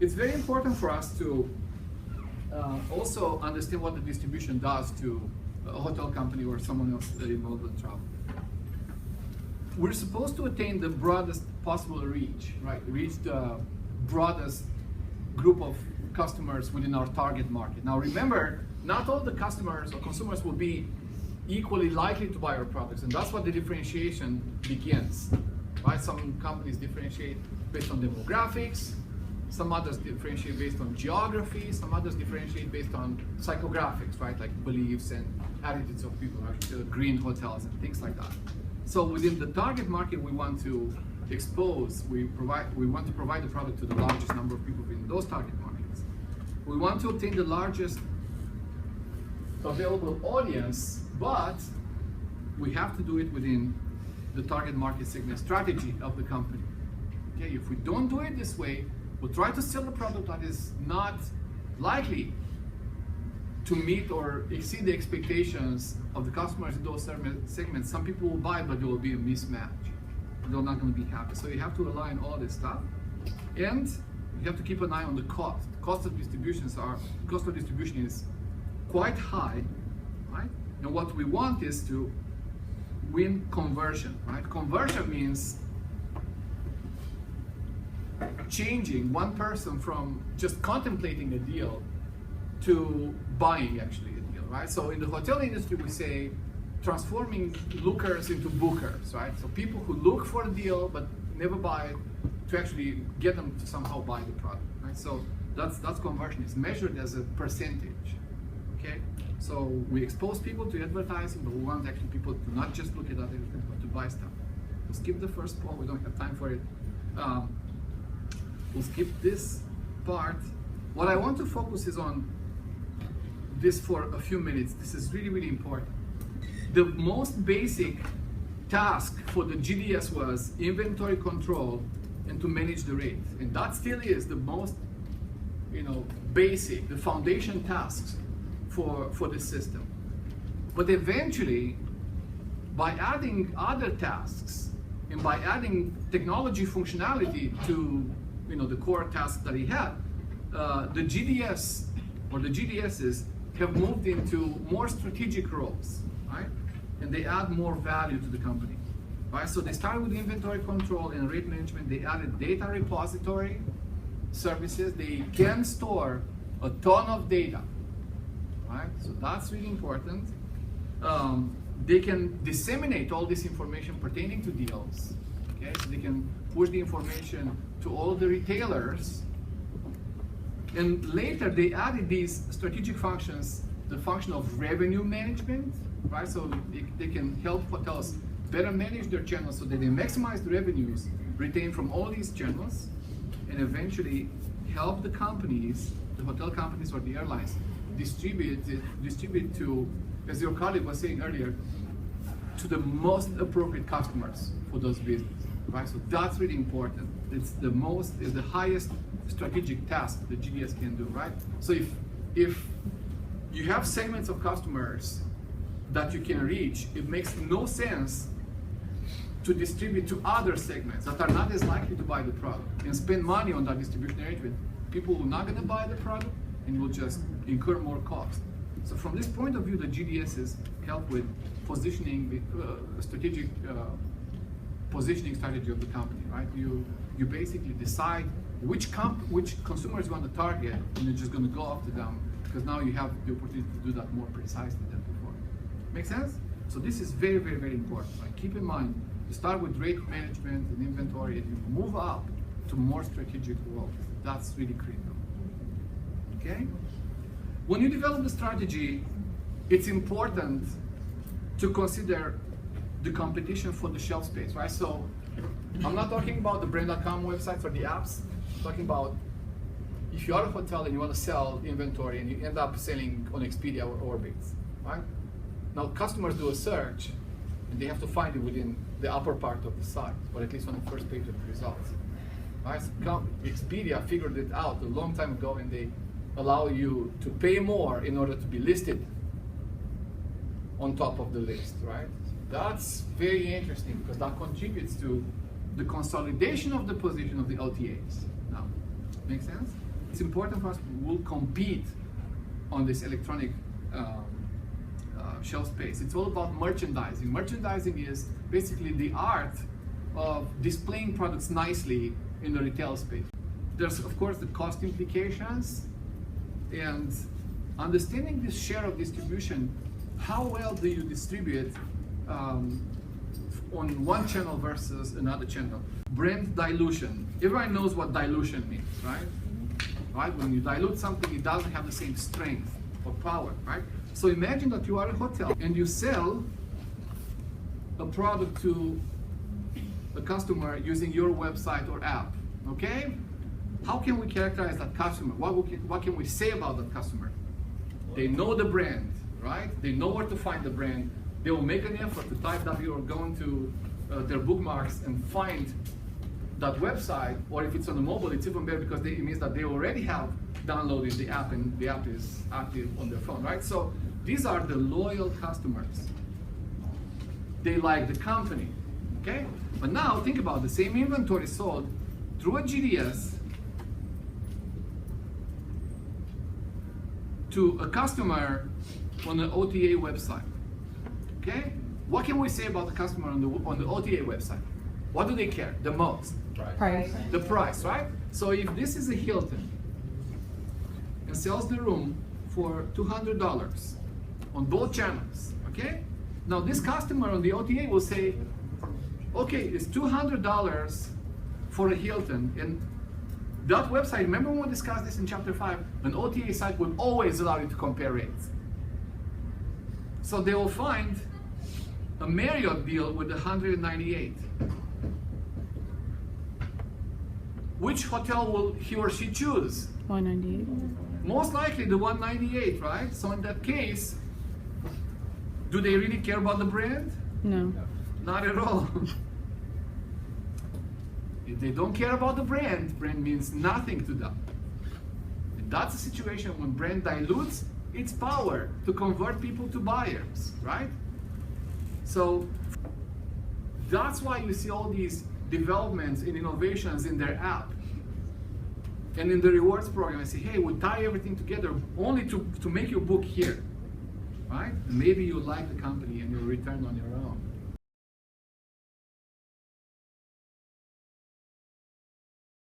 it's very important for us to also understand what the distribution does to a hotel company or someone else involved in travel. We're supposed to attain the broadest possible reach, right? Reach the broadest group of customers within our target market. Now remember, not all the customers or consumers will be equally likely to buy our products, and that's what the differentiation begins, right? Some companies differentiate based on demographics, some others differentiate based on geography, some others differentiate based on psychographics, right? Like beliefs and attitudes of people, right? Green hotels and things like that. So within the target market, we want to expose, we want to provide the product to the largest number of people in those target markets. We want to obtain the largest available audience, but we have to do it within the target market segment strategy of the company. Okay, if we don't do it this way, we'll try to sell a product that is not likely to meet or exceed the expectations of the customers in those segments. Some people will buy, but there will be a mismatch. They're not going to be happy. So you have to align all this stuff, and you have to keep an eye on the cost. Cost of distribution is quite high, right? And what we want is to win conversion, right? Conversion means changing one person from just contemplating a deal to buying actually a deal, right? So in the hotel industry, we say transforming lookers into bookers, right? So people who look for a deal but never buy it, to actually get them to somehow buy the product, right? So that's conversion. It's measured as a percentage, okay? So we expose people to advertising, but we want actually people to not just look at advertising, but to buy stuff. We'll skip the first part, we don't have time for it. We'll skip this part. What I want to focus is on this for a few minutes. This is really, really important. The most basic task for the GDS was inventory control and to manage the rate. And that still is the most, basic, the foundation tasks for this system. But eventually, by adding other tasks and by adding technology functionality to the core tasks that he had, the GDS or the GDSs have moved into more strategic roles, right? And they add more value to the company, right? So they started with inventory control and rate management. They added data repository services. They can store a ton of data, right? So that's really important. They can disseminate all this information pertaining to deals, okay? So they can push the information to all the retailers. And later they added these strategic functions, the function of revenue management, right? So they can help hotels better manage their channels so that they maximize the revenues retained from all these channels, and eventually help the companies, the hotel companies or the airlines, distribute to, as your colleague was saying earlier, to the most appropriate customers for those businesses, right? So that's really important. It's the highest strategic task the GDS can do, right? So if you have segments of customers that you can reach, it makes no sense to distribute to other segments that are not as likely to buy the product and spend money on that distribution arrangement. People who are not going to buy the product and will just incur more cost. So from this point of view, the GDSs help with positioning, strategic positioning strategy of the company, right? You basically decide which consumers you want to target, and you're just going to go after them because now you have the opportunity to do that more precisely than before. Make sense? So this is very, very, very important. Right? Keep in mind, you start with rate management and inventory, and you move up to more strategic roles. That's really critical. Okay? When you develop the strategy, it's important to consider the competition for the shelf space, right? So I'm not talking about the brand.com websites or the apps. I'm talking about if you are a hotel and you want to sell inventory and you end up selling on Expedia or Orbitz, right? Now customers do a search and they have to find it within the upper part of the site, or at least on the first page of the results. Right? So Expedia figured it out a long time ago, and they allow you to pay more in order to be listed on top of the list, right? That's very interesting because that contributes to the consolidation of the position of the OTAs. Now, make sense? It's important for us. We'll compete on this electronic shelf space. It's all about merchandising. Merchandising is basically the art of displaying products nicely in the retail space. There's of course the cost implications, and understanding this share of distribution. How well do you distribute on one channel versus another channel? Brand dilution. Everyone knows what dilution means, right? Right? When you dilute something, it doesn't have the same strength or power, right? So imagine that you are a hotel and you sell a product to a customer using your website or app, okay? How can we characterize that customer? What can we say about that customer? They know the brand, right? They know where to find the brand. They will make an effort to type W or go into their bookmarks and find that website, or if it's on the mobile, it's even better because it means that they already have downloaded the app and the app is active on their phone, right? So these are the loyal customers. They like the company, okay? But now think about the same inventory sold through a GDS to a customer on the OTA website, okay? What can we say about the customer on the OTA website? What do they care the most? Price. The price, right? So if this is a Hilton and sells the room for $200 on both channels, okay? Now this customer on the OTA will say, okay, it's $200 for a Hilton, and that website, remember when we discussed this in chapter 5, an OTA site will always allow you to compare rates. So they will find a Marriott deal with $198. Which hotel will he or she choose? 198. Most likely the 198, right? So in that case, do they really care about the brand? No. Not at all. If they don't care about the brand means nothing to them. And that's a situation when brand dilutes its power to convert people to buyers, right? So that's why you see all these developments and innovations in their app and in the rewards program. I say, hey, we'll tie everything together only to make you book here, right? Maybe you like the company and you'll return on your own.